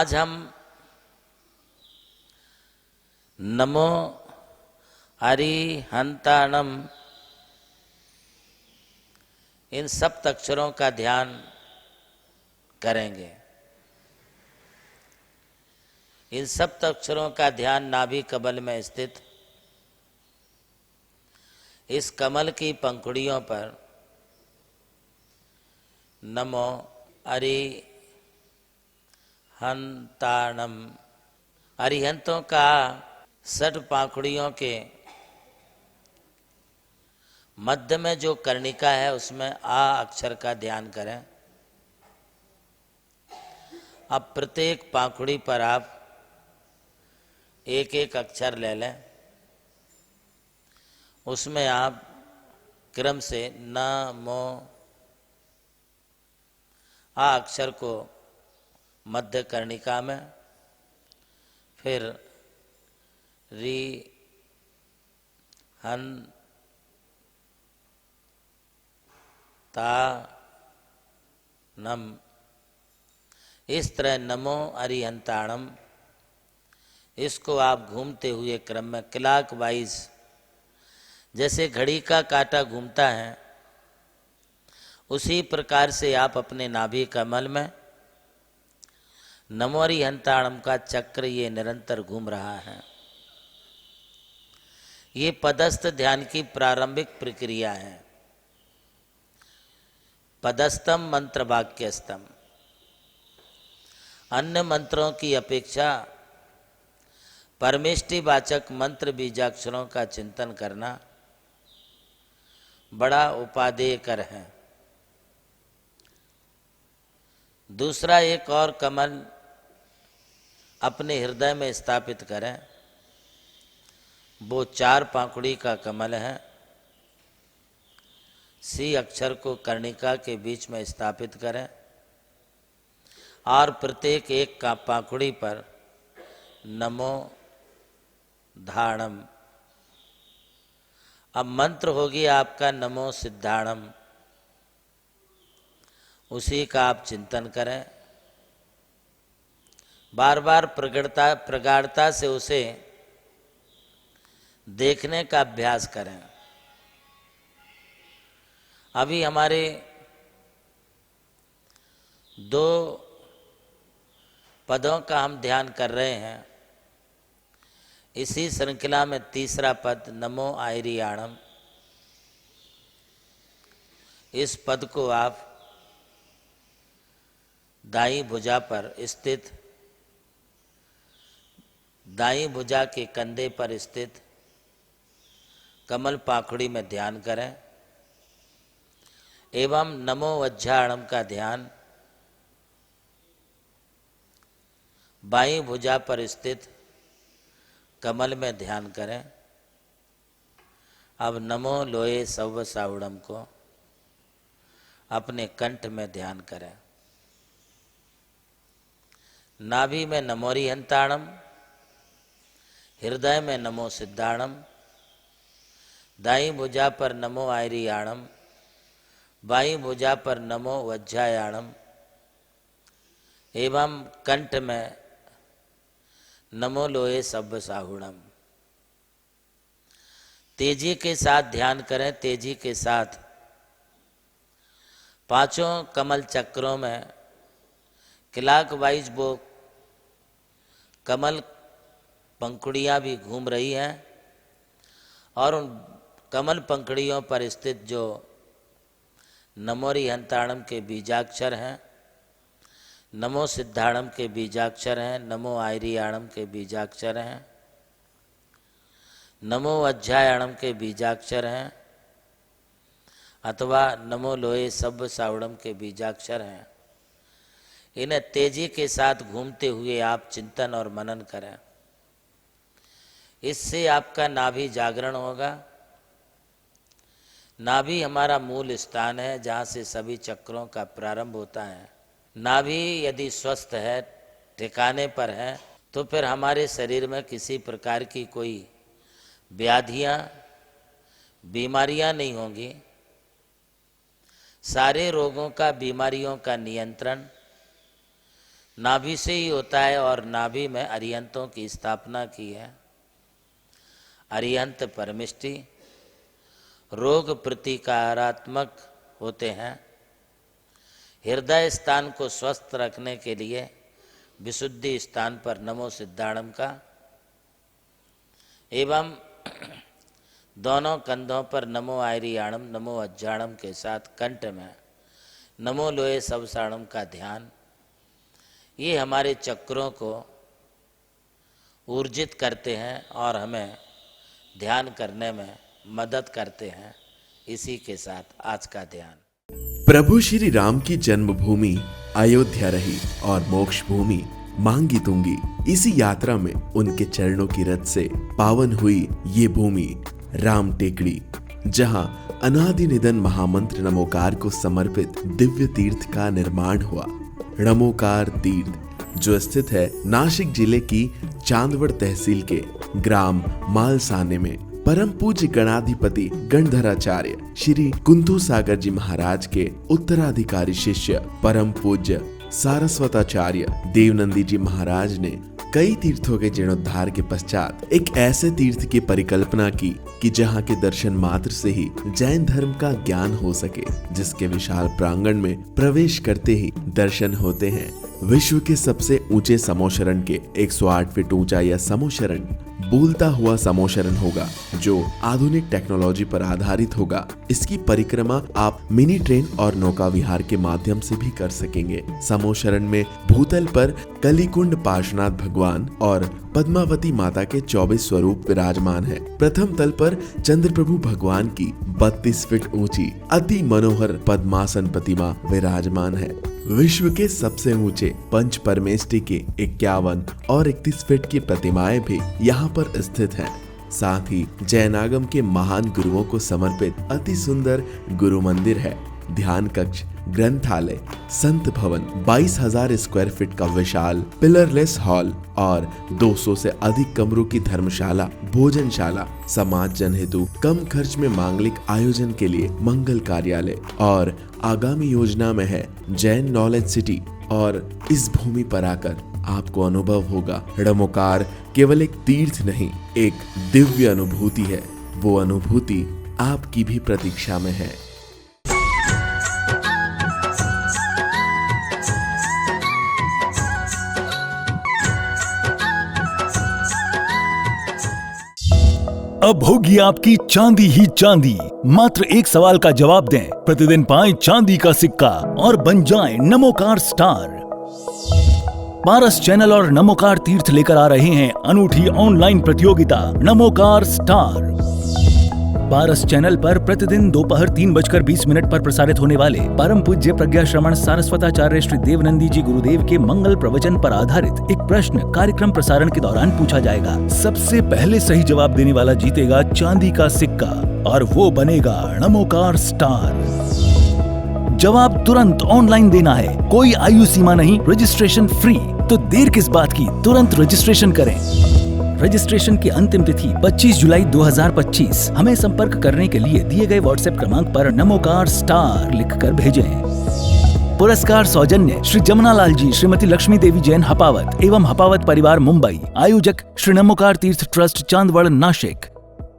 आज हम नमो अरिहंताणम इन सप्त अक्षरों का ध्यान करेंगे। इन सप्त अक्षरों का ध्यान नाभि कमल में स्थित इस कमल की पंखुड़ियों पर नमो अरिहंताणम, अरिहंतों का 60 पंखुड़ियों के मध्य में जो कर्णिका है उसमें आ अक्षर का ध्यान करें। अब प्रत्येक पंखुड़ी पर आप एक एक अक्षर ले लें, उसमें आप क्रम से नमो आ अक्षर को मध्य कर्णिका में, फिर री हन ता नम, इस तरह नमो अरिहंताणम इसको आप घूमते हुए क्रम में क्लॉक वाइज, जैसे घड़ी का कांटा घूमता है उसी प्रकार से आप अपने नाभि कमल में नमो अरिहंताणम का चक्र ये निरंतर घूम रहा है। ये पदस्थ ध्यान की प्रारंभिक प्रक्रिया है। पदस्थम मंत्र वाक्यस्थम, अन्य मंत्रों की अपेक्षा परमेष्टिवाचक मंत्र बीजाक्षरों का चिंतन करना बड़ा उपादेयकर है। दूसरा, एक और कमल अपने हृदय में स्थापित करें। वो 4 पंखुड़ी का कमल है। सी अक्षर को कर्णिका के बीच में स्थापित करें और प्रत्येक एक का पंखुड़ी पर नमो धाणम। अब मंत्र होगी आपका नमो सिद्धाणम, उसी का आप चिंतन करें। बार बार प्रगाढ़ता से उसे देखने का अभ्यास करें। अभी हमारे 2 पदों का हम ध्यान कर रहे हैं। इसी श्रृंखला में तीसरा पद नमो आयरियाणम, इस पद को आप दाईं भुजा पर स्थित, दाईं भुजा के कंधे पर स्थित कमल पाखुड़ी में ध्यान करें एवं नमो वज्जाणम का ध्यान बाईं भुजा पर स्थित कमल में ध्यान करें। अब नमो लोये सव्व साउड़म को अपने कंठ में ध्यान करें। नाभि में नमो अरिहंताणम, हृदय में नमो सिद्धाणम, दाईं भुजा पर नमो आयरियाणम, बाईं भुजा पर नमो वज्जायाणम एवं कंठ में नमो लोये सव्व साहुणम। तेजी के साथ ध्यान करें। तेजी के साथ 5 कमल चक्रों में क्लॉक वाइज वो कमल पंखुड़ियाँ भी घूम रही हैं और उन कमल पंखुड़ियों पर स्थित जो नमो अरिहंताणम के बीजाक्षर हैं, नमो सिद्धाणम के बीजाक्षर हैं, नमो आयरियाणम के बीजाक्षर हैं, नमो वज्जायाणम के बीजाक्षर हैं अथवा नमो लोये सव्व साउड़म के बीजाक्षर हैं। इन्हें तेजी के साथ घूमते हुए आप चिंतन और मनन करें। इससे आपका नाभि जागरण होगा। नाभि हमारा मूल स्थान है जहाँ से सभी चक्रों का प्रारंभ होता है। नाभि यदि स्वस्थ है, ठिकाने पर है, तो फिर हमारे शरीर में किसी प्रकार की कोई व्याधियाँ, बीमारियाँ नहीं होंगी। सारे रोगों का, बीमारियों का नियंत्रण नाभि से ही होता है और नाभि में अरिहंतों की स्थापना की है। अरिहंत परमिष्टि रोग प्रतिकारात्मक होते हैं। हृदय स्थान को स्वस्थ रखने के लिए विशुद्धि स्थान पर नमो सिद्धाणम का एवं दोनों कंधों पर नमो आयरियाणम नमो अज्जाणम के साथ कंठ में नमो लोहे सवसाणम का ध्यान, ये हमारे चक्रों को ऊर्जित करते हैं और हमें ध्यान करने में मदद करते हैं। इसी के साथ आज का ध्यान। प्रभु श्री राम की जन्मभूमि अयोध्या रही और मोक्ष भूमि मांगी तुंगी। इसी यात्रा में उनके चरणों की रथ से पावन हुई ये भूमि राम टेकड़ी, जहां अनादि निधन महामंत्र नमोकार को समर्पित दिव्य तीर्थ का निर्माण हुआ। नमोकार तीर्थ जो स्थित है नासिक जिले की चांदवड़ तहसील के ग्राम मालसाने में, परम पूज्य गणाधिपति गणधराचार्य श्री कुंतु सागर जी महाराज के उत्तराधिकारी शिष्य परम पूज्य सारस्वताचार्य देवनंदी जी महाराज ने कई तीर्थों के जीर्णोद्धार के पश्चात एक ऐसे तीर्थ की परिकल्पना की कि जहां के दर्शन मात्र से ही जैन धर्म का ज्ञान हो सके, जिसके विशाल प्रांगण में प्रवेश करते ही दर्शन होते हैं विश्व के सबसे ऊंचे समोशरण के 108 फीट ऊंचा यह समोशरण बोलता हुआ समोशरण होगा, जो आधुनिक टेक्नोलॉजी पर आधारित होगा। इसकी परिक्रमा आप मिनी ट्रेन और नौका विहार के माध्यम से भी कर सकेंगे। समोशरण में भूतल पर कलिकुंड पार्श्वनाथ भगवान और पद्मावती माता के 24 स्वरूप विराजमान है। प्रथम तल पर चंद्रप्रभु भगवान की 32 फीट ऊंची अति मनोहर पद्मासन प्रतिमा विराजमान है। विश्व के सबसे ऊंचे पंच परमेष्टि के 51 और 31 फीट की प्रतिमाएं भी यहाँ पर स्थित हैं। साथ ही जैनागम के महान गुरुओं को समर्पित अति सुंदर गुरु मंदिर है। ध्यान कक्ष, ग्रंथालय, संत भवन, 22,000 स्क्वायर फीट का विशाल पिलरलेस हॉल और 200 से अधिक कमरों की धर्मशाला, भोजनशाला, समाज जन हेतु कम खर्च में मांगलिक आयोजन के लिए मंगल कार्यालय और आगामी योजना में है जैन नॉलेज सिटी। और इस भूमि पर आकर आपको अनुभव होगा नमोकार केवल एक तीर्थ नहीं, एक दिव्य अनुभूति है। वो अनुभूति आपकी भी प्रतीक्षा में है। अब होगी आपकी चांदी ही चांदी। मात्र एक सवाल का जवाब दें, प्रतिदिन पाएं चांदी का सिक्का और बन जाएं नमोकार स्टार। पारस चैनल और नमोकार तीर्थ लेकर आ रहे हैं अनूठी ऑनलाइन प्रतियोगिता नमोकार स्टार। पारस चैनल पर प्रतिदिन दोपहर 3:20 पर प्रसारित होने वाले परम पूज्य प्रज्ञा श्रवण सारस्वताचार्य श्री देवनंदी जी गुरुदेव के मंगल प्रवचन पर आधारित एक प्रश्न कार्यक्रम प्रसारण के दौरान पूछा जाएगा। सबसे पहले सही जवाब देने वाला जीतेगा चांदी का सिक्का और वो बनेगा नमोकार स्टार। जवाब तुरंत ऑनलाइन देना है, कोई आयु सीमा नहीं, रजिस्ट्रेशन फ्री। तो देर किस बात की, तुरंत रजिस्ट्रेशन करें। रजिस्ट्रेशन की अंतिम तिथि 25 जुलाई 2025। हमें संपर्क करने के लिए दिए गए व्हाट्सएप क्रमांक पर नमोकार स्टार लिखकर भेजें। पुरस्कार सौजन्य श्री जमुनालाल जी, श्रीमती लक्ष्मी देवी जैन हपावत एवं हपावत परिवार मुंबई। आयोजक श्री नमोकार तीर्थ ट्रस्ट चांदवड़ नासिक।